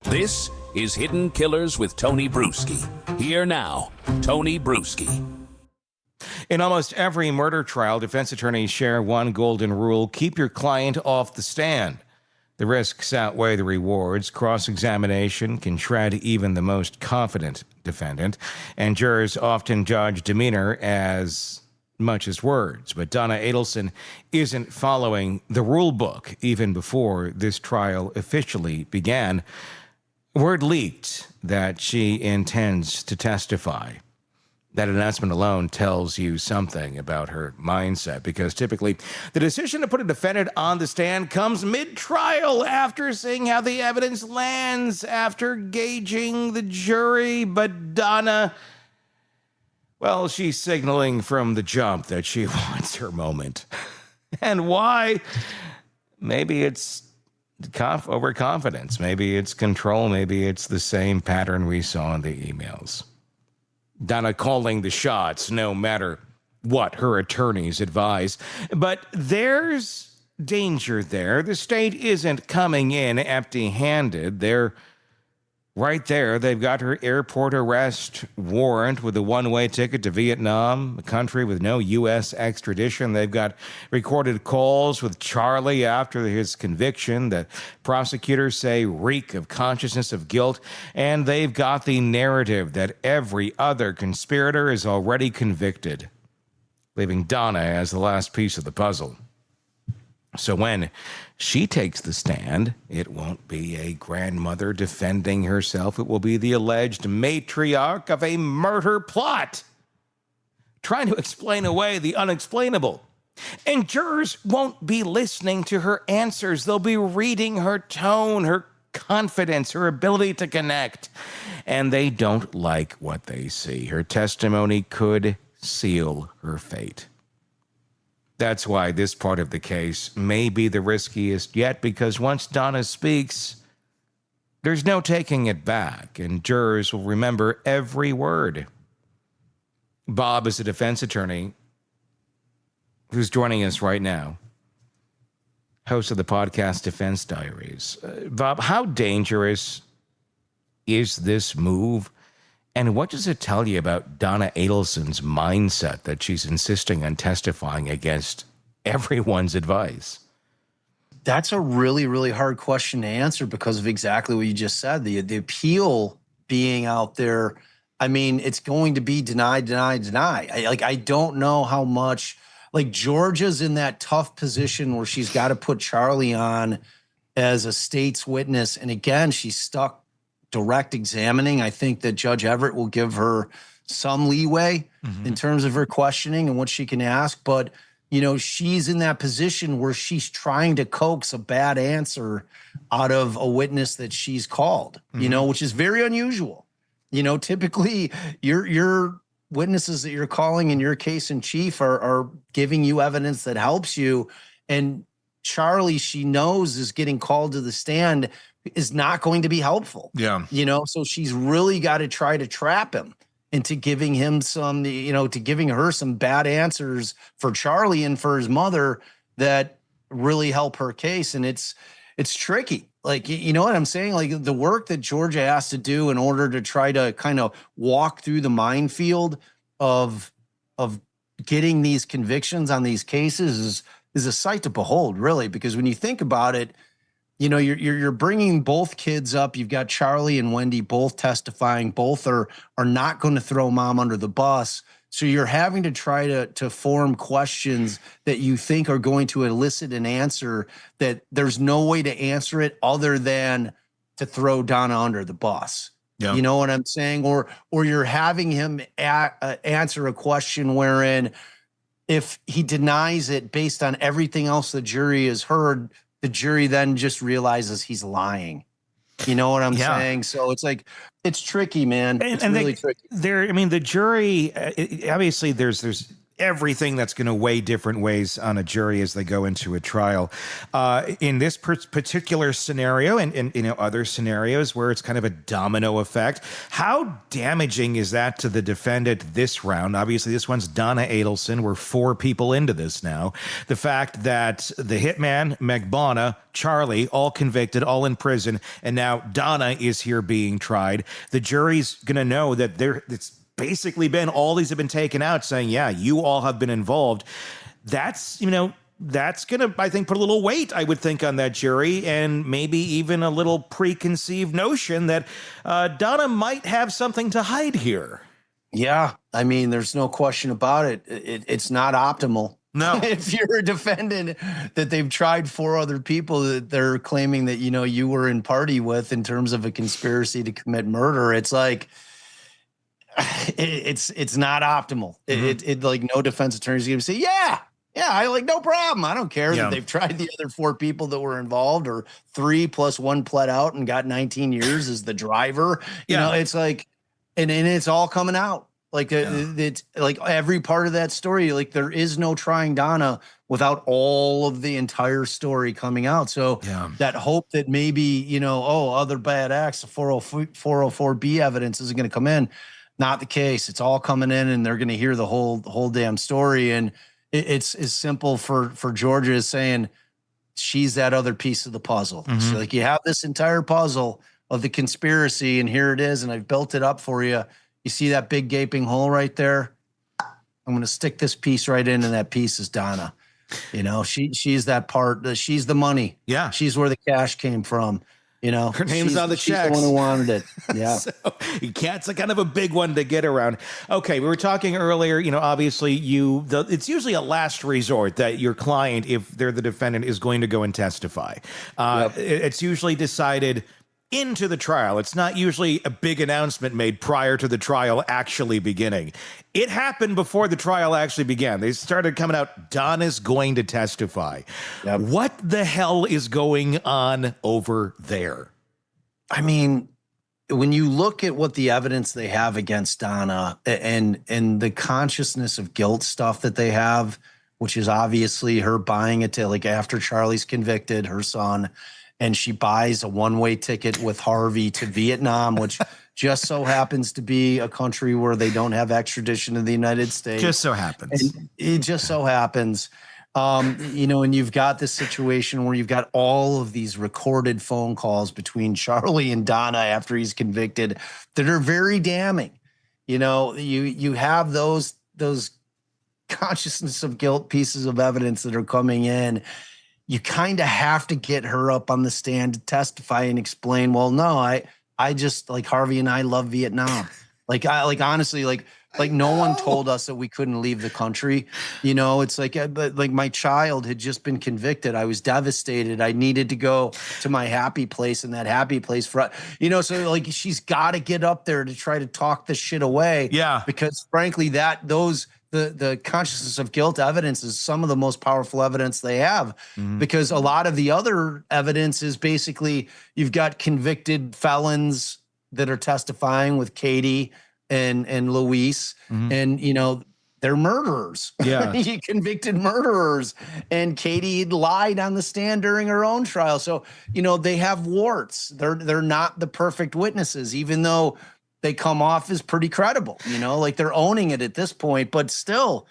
This is Hidden Killers with Tony Bruschi. Here now, Tony Bruschi. In almost every murder trial, defense attorneys share one golden rule: keep your client off the stand. The risks outweigh the rewards. Cross-examination can shred even the most confident defendant, and jurors often judge demeanor as much as words. But Donna Adelson isn't following the rule book even before this trial officially began. Word leaked that she intends to testify. That announcement alone tells you something about her mindset, because typically the decision to put a defendant on the stand comes mid-trial after seeing how the evidence lands, after gauging the jury. But Donna, well, she's signaling from the jump that she wants her moment. And why? Maybe it's overconfidence. Maybe it's control. Maybe it's the same pattern we saw in the emails. Donna calling the shots no matter what her attorneys advise. But there's danger there. The state isn't coming in empty-handed. They're right there. They've got her airport arrest warrant with a one-way ticket to Vietnam, a country with no U.S. extradition. They've got recorded calls with Charlie after his conviction that prosecutors say reek of consciousness of guilt. And they've got the narrative that every other conspirator is already convicted, leaving Donna as the last piece of the puzzle. So when she takes the stand, it won't be a grandmother defending herself. It will be the alleged matriarch of a murder plot, trying to explain away the unexplainable. And jurors won't be listening to her answers. They'll be reading her tone, her confidence, her ability to connect. And they don't like what they see. Her testimony could seal her fate. That's why this part of the case may be the riskiest yet, because once Donna speaks, there's no taking it back, and jurors will remember every word. Bob is a defense attorney who's joining us right now, host of the podcast Defense Diaries. Bob, how dangerous is this move? And what does it tell you about Donna Adelson's mindset that she's insisting on testifying against everyone's advice? That's a really, really hard question to answer because of exactly what you just said. The appeal being out there, I mean, it's going to be deny, deny, deny. I don't know how much, like, Georgia's in that tough position where she's got to put Charlie on as a state's witness. And again, she's stuck direct examining. I think that Judge Everett will give her some leeway in terms of her questioning and what she can ask. But, you know, she's in that position where she's trying to coax a bad answer out of a witness that she's called, you know, which is very unusual. You know, typically your witnesses that you're calling in your case in chief are giving you evidence that helps you. And Charlie, she knows, is getting called to the stand is not going to be helpful. Yeah. You know, so she's really got to try to trap him into giving him some, you know, to giving her some bad answers for Charlie and for his mother that really help her case. And it's tricky. Like, you know what I'm saying? Like, the work that Georgia has to do in order to try to kind of walk through the minefield of getting these convictions on these cases is a sight to behold, really, because when you think about it, you know, you're bringing both kids up. You've got Charlie and Wendy both testifying. Both are not going to throw mom under the bus. So you're having to try to form questions that you think are going to elicit an answer that there's no way to answer it other than to throw Donna under the bus. Yeah. You know what I'm saying? Or you're having him answer a question wherein if he denies it based on everything else the jury has heard, the jury then just realizes he's lying. You know what I'm saying? So it's like, it's tricky, man. It's really tricky. I mean, the jury, obviously there's everything that's going to weigh different ways on a jury as they go into a trial. In this particular scenario, and other scenarios where it's kind of a domino effect, how damaging is that to the defendant this round? Obviously, this one's Donna Adelson. We're 4 people into this now. The fact that the hitman, Megbonna, Charlie, all convicted, all in prison, and now Donna is here being tried. The jury's going to know that it's basically been all these have been taken out, saying, yeah, you all have been involved. That's going to, I think, put a little weight, I would think, on that jury, and maybe even a little preconceived notion that Donna might have something to hide here. Yeah, I mean, there's no question about it. It's not optimal. No. If you're a defendant that they've tried 4 other people that they're claiming that, you were in party with in terms of a conspiracy to commit murder, it's like, it's not optimal. It like no defense attorney is going to say, yeah, I like, no problem. I don't care that they've tried the other 4 people that were involved, or 3 plus 1 pled out and got 19 years as the driver. You know, it's like, and it's all coming out. Like it's like every part of that story, like there is no trying Donna without all of the entire story coming out. So that hope that maybe, other bad acts, the 404B evidence isn't going to come in. Not the case. It's all coming in, and they're going to hear the whole damn story. And it's as simple for Georgia as saying she's that other piece of the puzzle. So like, you have this entire puzzle of the conspiracy, and here it is, and I've built it up for you. You see that big gaping hole right there? I'm going to stick this piece right in, and that piece is Donna. She's that part. She's the money. Yeah. She's where the cash came from. Her name's on the checks. She's the one who wanted it. Yeah. So it's a kind of a big one to get around. Okay, we were talking earlier, obviously it's usually a last resort that your client, if they're the defendant, is going to go and testify. It's usually decided into the trial. It's not usually a big announcement made prior to the trial actually beginning. It happened before the trial actually began. They started coming out, Donna's going to testify. Yep. What the hell is going on over there? I mean, when you look at what the evidence they have against Donna and the consciousness of guilt stuff that they have, which is obviously her buying it to, like, after Charlie's convicted, her son, and she buys a one-way ticket with Harvey to Vietnam, which just so happens to be a country where they don't have extradition to the United States. Just so happens. And it just so happens. And you've got this situation where you've got all of these recorded phone calls between Charlie and Donna after he's convicted that are very damning. You have those consciousness of guilt pieces of evidence that are coming in. You kind of have to get her up on the stand to testify and explain, well, no, I just, like, Harvey and I love Vietnam. Honestly, no one told us that we couldn't leave the country. It's like my child had just been convicted. I was devastated. I needed to go to my happy place, and that happy place so like, she's got to get up there to try to talk this shit away. Yeah. Because frankly, the consciousness of guilt evidence is some of the most powerful evidence they have, because a lot of the other evidence is basically you've got convicted felons that are testifying with Katie and Luis, and they're murderers. Yeah. Convicted murderers. And Katie lied on the stand during her own trial. So, they have warts. They're not the perfect witnesses, even though they come off as pretty credible, like they're owning it at this point, but still,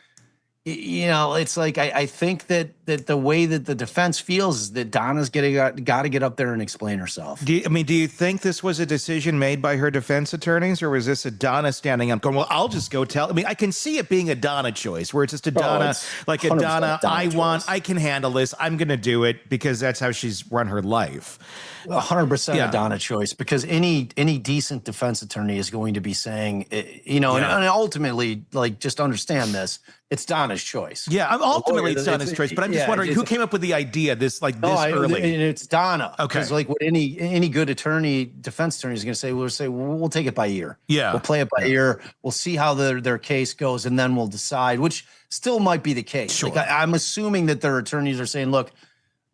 it's like, I think that the way that the defense feels is that Donna's got to get up there and explain herself. Do you think this was a decision made by her defense attorneys, or was this a Donna standing up going, well, I'll just go tell? I mean, I can see it being a Donna choice, where it's just a Donna, like a Donna, I can handle this. I'm going to do it because that's how she's run her life. 100% a Donna choice, because any decent defense attorney is going to be saying, and ultimately, like, just understand this, it's Donna's choice. Yeah, ultimately it's Donna's choice, but I'm just wondering who came up with the idea this early. It's Donna. Okay, because like what any good defense attorney is going to say, we'll take it by ear. Yeah, we'll play it by ear. We'll see how their case goes, and then we'll decide. Which still might be the case. Sure. Like, I'm assuming that their attorneys are saying, look,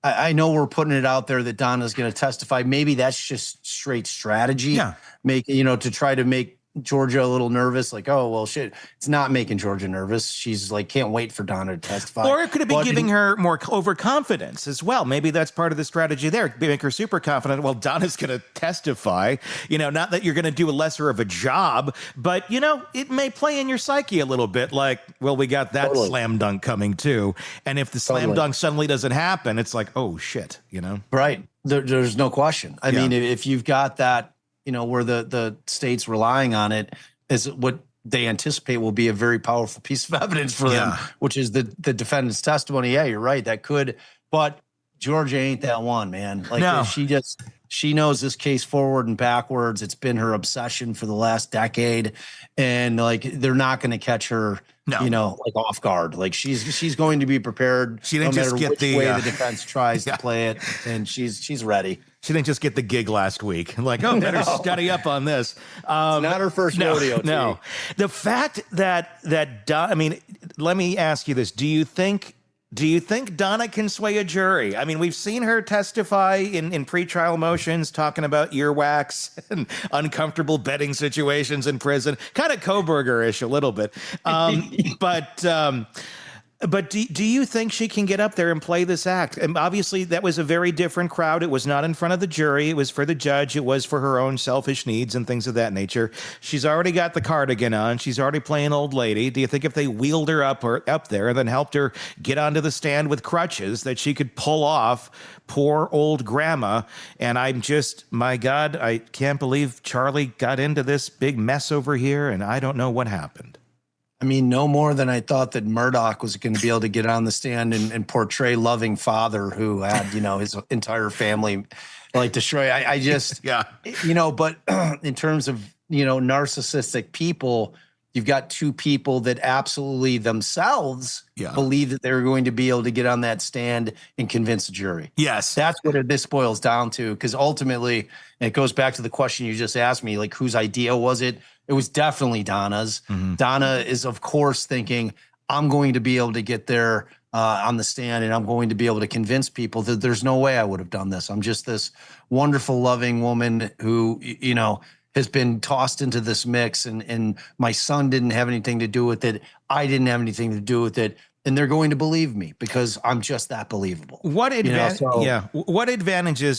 I know we're putting it out there that Donna's going to testify. Maybe that's just straight strategy. Yeah. To try to make Georgia a little nervous, like, oh, well, shit, it's not making Georgia nervous. She's like, can't wait for Donna to testify. Or it could have been giving her more overconfidence as well. Maybe that's part of the strategy there. Make her super confident. Well, Donna's going to testify. Not that you're going to do a lesser of a job, but, it may play in your psyche a little bit like, well, we got that slam dunk coming too. And if the slam dunk suddenly doesn't happen, it's like, oh, shit, Right. There's no question. I mean, if you've got that, where the state's relying on it is what they anticipate will be a very powerful piece of evidence for them, which is the defendant's testimony. Yeah, you're right. That could, but Georgia ain't that one, man. Like No. she knows this case forward and backwards. It's been her obsession for the last decade. And like, they're not going to catch her, like off guard. Like she's going to be prepared. She didn't no just matter get which the way the defense tries to play it. And she's ready. She didn't just get the gig last week. Like, oh, better study up on this. Not her first rodeo. No. The fact that let me ask you this. Do you think Donna can sway a jury? I mean, we've seen her testify in pretrial motions talking about earwax and uncomfortable bedding situations in prison. Kind of Koberger-ish a little bit. But do you think she can get up there and play this act? And obviously, that was a very different crowd. It was not in front of the jury. It was for the judge. It was for her own selfish needs and things of that nature. She's already got the cardigan on. She's already playing old lady. Do you think if they wheeled her up there and then helped her get onto the stand with crutches that she could pull off poor old grandma? And my God, I can't believe Charlie got into this big mess over here, and I don't know what happened. I mean, no more than I thought that Murdoch was going to be able to get on the stand and portray loving father who had, his entire family like destroy. I just, but in terms of, narcissistic people, you've got two people that absolutely themselves believe that they're going to be able to get on that stand and convince a jury. Yes. That's what this boils down to. Because ultimately, and it goes back to the question you just asked me, like, whose idea was it? It was definitely Donna's. Mm-hmm. Donna is, of course, thinking, I'm going to be able to get there on the stand and I'm going to be able to convince people that there's no way I would have done this. I'm just this wonderful, loving woman who, has been tossed into this mix and my son didn't have anything to do with it. I didn't have anything to do with it. And they're going to believe me because I'm just that believable. What advantages,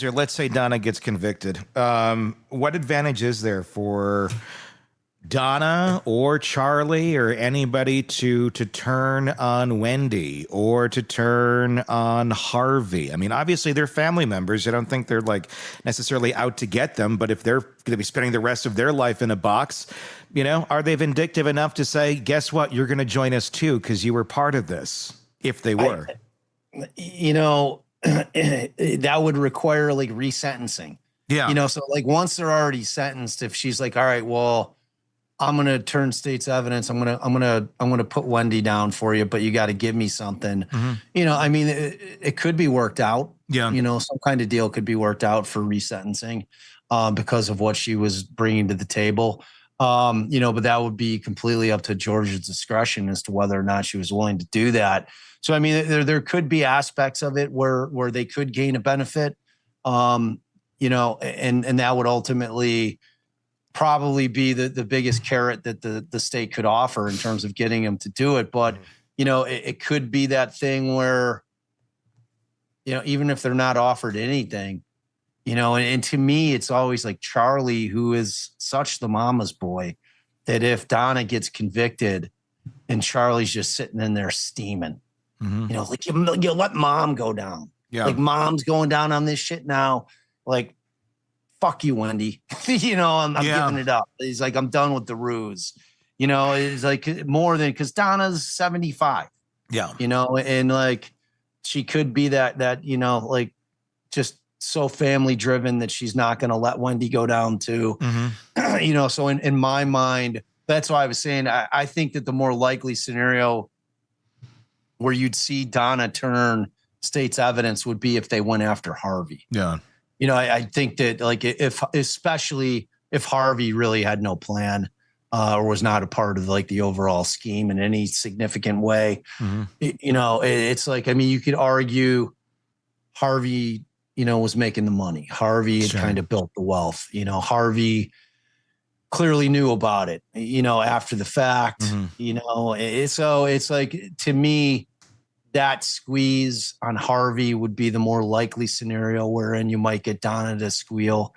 or let's say Donna gets convicted, what advantage is there for Donna or Charlie or anybody to turn on Wendy or to turn on Harvey? I mean, obviously they're family members. I don't think they're like necessarily out to get them, but if they're going to be spending the rest of their life in a box, are they vindictive enough to say, guess what? You're going to join us too because you were part of this, if they were. That would require like resentencing. Yeah. So like once they're already sentenced, if she's like, all right, well, I'm going to turn state's evidence. I'm going to put Wendy down for you, but you got to give me something. Mm-hmm. It could be worked out. Yeah. Some kind of deal could be worked out for resentencing because of what she was bringing to the table. But that would be completely up to Georgia's discretion as to whether or not she was willing to do that. So, I mean, there could be aspects of it where they could gain a benefit, and that would ultimately probably be the biggest carrot that the state could offer in terms of getting them to do it. But, it could be that thing where, even if they're not offered anything, and to me, it's always like Charlie, who is such the mama's boy, that if Donna gets convicted and Charlie's just sitting in there steaming, like you let mom go down. Yeah. Like mom's going down on this shit now. Like, fuck you, Wendy. I'm giving it up. He's like, I'm done with the ruse. It's like more than because Donna's 75. Yeah. And like she could be that like just so family driven that she's not going to let Wendy go down too. Mm-hmm. So in my mind, that's why I was saying I think that the more likely scenario where you'd see Donna turn state's evidence would be if they went after Harvey. Yeah. I think that like especially if Harvey really had no plan or was not a part of like the overall scheme in any significant way, mm-hmm. It's like, I mean, you could argue Harvey, was making the money. Harvey had kind of built the wealth. Harvey clearly knew about it, after the fact, so it's like, to me, that squeeze on Harvey would be the more likely scenario wherein you might get Donna to squeal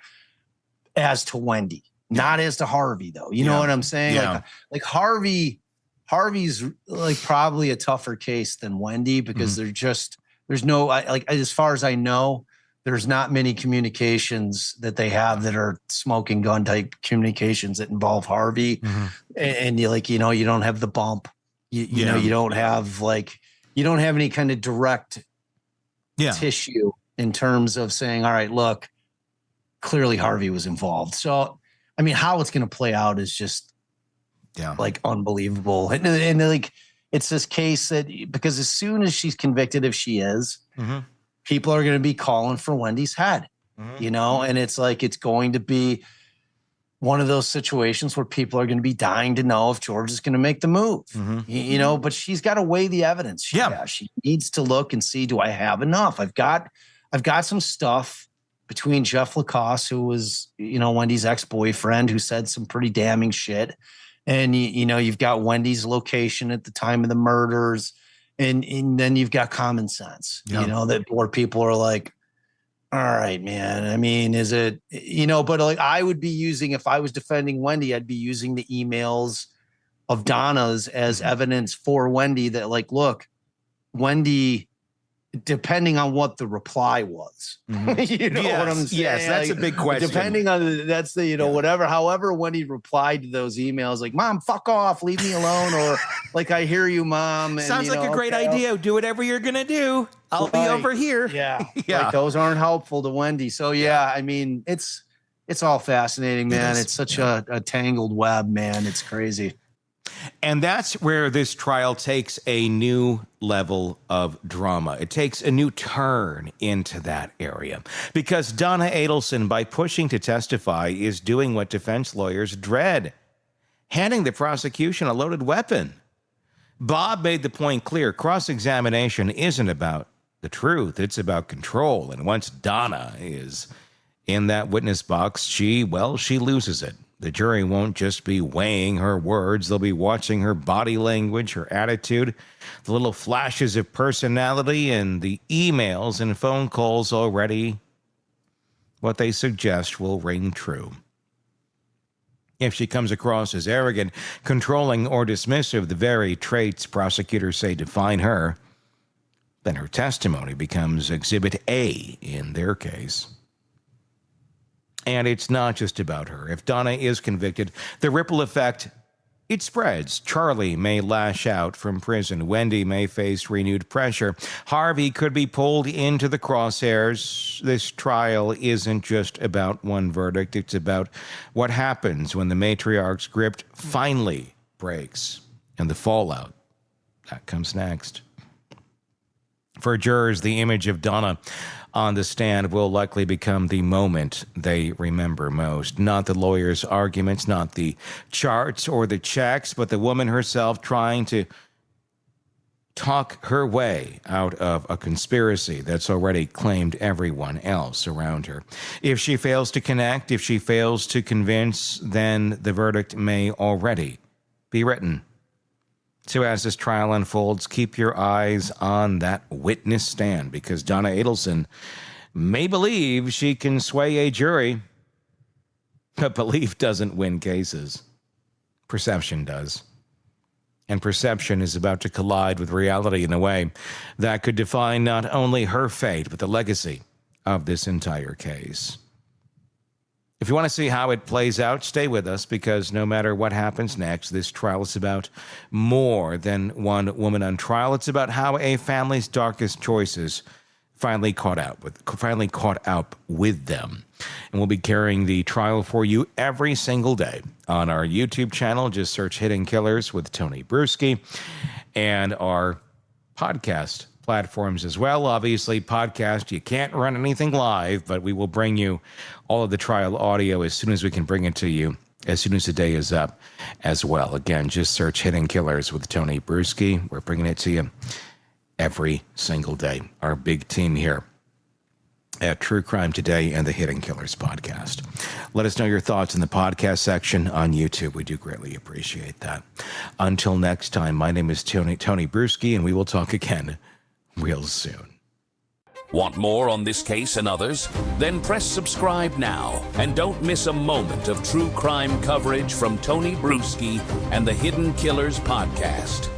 as to Wendy, not as to Harvey, though. You know what I'm saying? Yeah. Like Harvey's like probably a tougher case than Wendy, because there's no, like, as far as I know, there's not many communications that they have that are smoking gun type communications that involve Harvey. And you don't have the bump, you know, you don't have any kind of direct tissue in terms of saying, all right, look, clearly Harvey was involved. So, I mean, how it's going to play out is just like unbelievable. And like, it's this case that, because as soon as she's convicted, if she is, people are going to be calling for Wendy's head, and it's like, it's going to be one of those situations where people are going to be dying to know if George is going to make the move, but she's got to weigh the evidence. She needs to look and see, do I have enough? I've got some stuff between Jeff Lacoste, who was, Wendy's ex-boyfriend, who said some pretty damning shit. And, you've got Wendy's location at the time of the murders. And then you've got common sense, that where people are like, all right, man. I mean, is it, but like, I would be using, if I was defending Wendy, I'd be using the emails of Donna's as evidence for Wendy that, like, look, Wendy, depending on what the reply was, what I'm saying? Yes, that's a big question. Depending on that's the, however Wendy replied to those emails, like, Mom, fuck off, leave me alone, or like, I hear you, Mom. And, sounds like a great idea. Do whatever you're gonna do. I'll be over here. Yeah. Like, those aren't helpful to Wendy. So I mean, it's all fascinating, man. It's such a tangled web, man. It's crazy. And that's where this trial takes a new level of drama. It takes a new turn into that area, because Donna Adelson, by pushing to testify, is doing what defense lawyers dread, handing the prosecution a loaded weapon. Bob made the point clear: cross-examination isn't about the truth, it's about control. And once Donna is in that witness box, she loses it. The jury won't just be weighing her words. They'll be watching her body language, her attitude, the little flashes of personality, and the emails and phone calls already. What they suggest will ring true. If she comes across as arrogant, controlling, or dismissive, the very traits prosecutors say define her, then her testimony becomes Exhibit A in their case. And it's not just about her. If Donna is convicted, the ripple effect, it spreads. Charlie may lash out from prison. Wendy may face renewed pressure. Harvey could be pulled into the crosshairs. This trial isn't just about one verdict. It's about what happens when the matriarch's grip finally breaks, and the fallout that comes next. For jurors, the image of Donna on the stand will likely become the moment they remember most. Not the lawyer's arguments, not the charts or the checks, but the woman herself trying to talk her way out of a conspiracy that's already claimed everyone else around her. If she fails to connect, if she fails to convince, then the verdict may already be written. So as this trial unfolds, keep your eyes on that witness stand, because Donna Adelson may believe she can sway a jury, but belief doesn't win cases. Perception does. And perception is about to collide with reality in a way that could define not only her fate, but the legacy of this entire case. If you want to see how it plays out, stay with us, because no matter what happens next, this trial is about more than one woman on trial. It's about how a family's darkest choices finally caught up with them. And we'll be carrying the trial for you every single day on our YouTube channel. Just search Hidden Killers with Tony Bruschi, and our podcast platforms as well. Obviously, podcast, you can't run anything live, but we will bring you all of the trial audio as soon as we can bring it to you, as soon as the day is up as well. Again, just search Hidden Killers with Tony Bruschi. We're bringing it to you every single day. Our big team here at True Crime Today and the Hidden Killers podcast. Let us know your thoughts in the podcast section on YouTube. We do greatly appreciate that. Until next time, my name is Tony Bruschi, and we will talk again real soon. Want more on this case and others? Then press subscribe now and don't miss a moment of true crime coverage from Tony Bruschi and the Hidden Killers podcast.